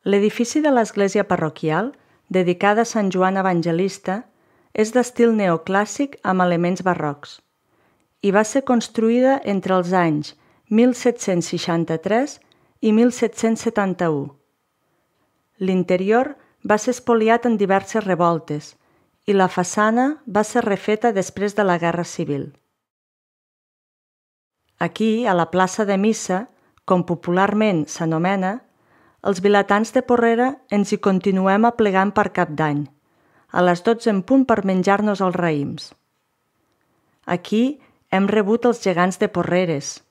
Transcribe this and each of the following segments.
L'edifici de l'església parroquial, dedicada a Sant Joan Evangelista, és d'estil neoclàssic amb elements barrocs i va ser construïda entre els anys 1763 i 1771. L'interior va ser espoliat en diverses revoltes i la façana va ser refeta després de la Guerra Civil. Aquí, a la plaça de Missa, com popularment s'anomena, els vilatans de Porrera ens hi continuem aplegant per Cap d'Any, a les 12 en punt per menjar-nos els raïms. Aquí hem rebut els gegants de Porreres,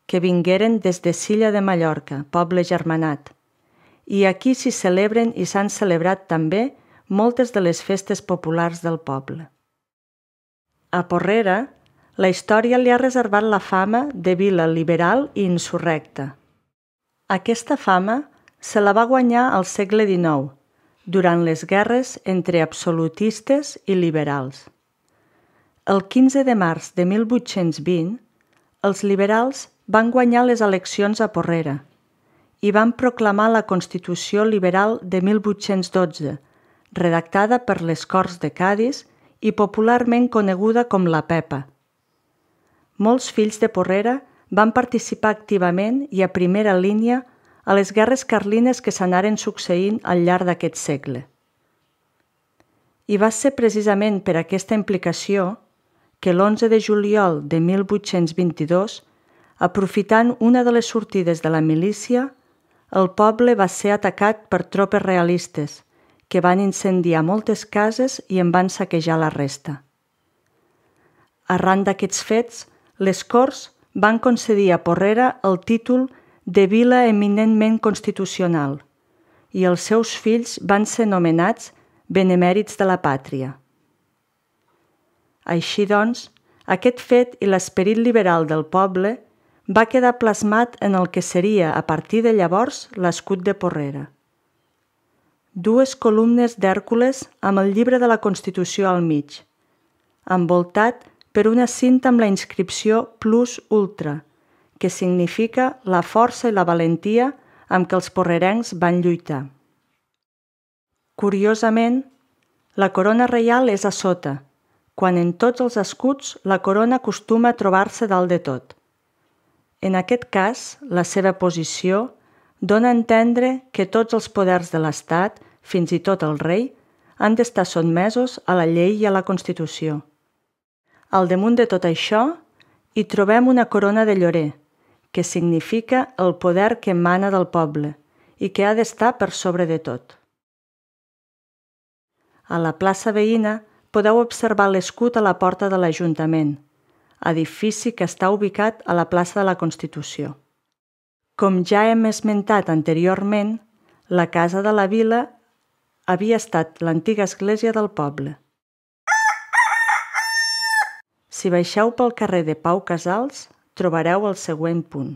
que vingueren des de Silla de Mallorca, poble germanat, i aquí s'hi celebren i s'han celebrat també moltes de les festes populars del poble. A Porrera, la història li ha reservat la fama de vila liberal i insurrecta. Aquesta fama se la va guanyar al segle XIX, durant les guerres entre absolutistes i liberals. El 15 de març de 1820, els liberals van guanyar les eleccions a Porrera i van proclamar la Constitució Liberal de 1812, redactada per les Corts de Cadis i popularment coneguda com la Pepa. Molts fills de Porrera van participar activament i a primera línia a les guerres carlines que s'anaren succeint al llarg d'aquest segle. I va ser precisament per aquesta implicació que l'11 de juliol de 1822, aprofitant una de les sortides de la milícia, el poble va ser atacat per tropes realistes, que van incendiar moltes cases i en van saquejar la resta. Arran d'aquests fets, les Corts van concedir a Porrera el títol de vila eminentment constitucional i els seus fills van ser nomenats benemèrits de la pàtria. Així doncs, aquest fet i l'esperit liberal del poble va quedar plasmat en el que seria a partir de llavors l'escut de Porrera. Dues columnes d'Hèrcules amb el llibre de la Constitució al mig, envoltat per una cinta amb la inscripció Plus Ultra, que significa la força i la valentia amb què els porrerencs van lluitar. Curiosament, la corona reial és a sota, quan en tots els escuts la corona acostuma a trobar-se dalt de tot. En aquest cas, la seva posició dona a entendre que tots els poders de l'Estat, fins i tot el rei, han d'estar sotmesos a la llei i a la Constitució. Al damunt de tot això, hi trobem una corona de llorer, que significa el poder que emana del poble i que ha d'estar per sobre de tot. A la plaça veïna podeu observar l'escut a la porta de l'Ajuntament, edifici que està ubicat a la plaça de la Constitució. Com ja hem esmentat anteriorment, la casa de la vila havia estat l'antiga església del poble. Si baixeu pel carrer de Pau Casals, trobareu el següent punt.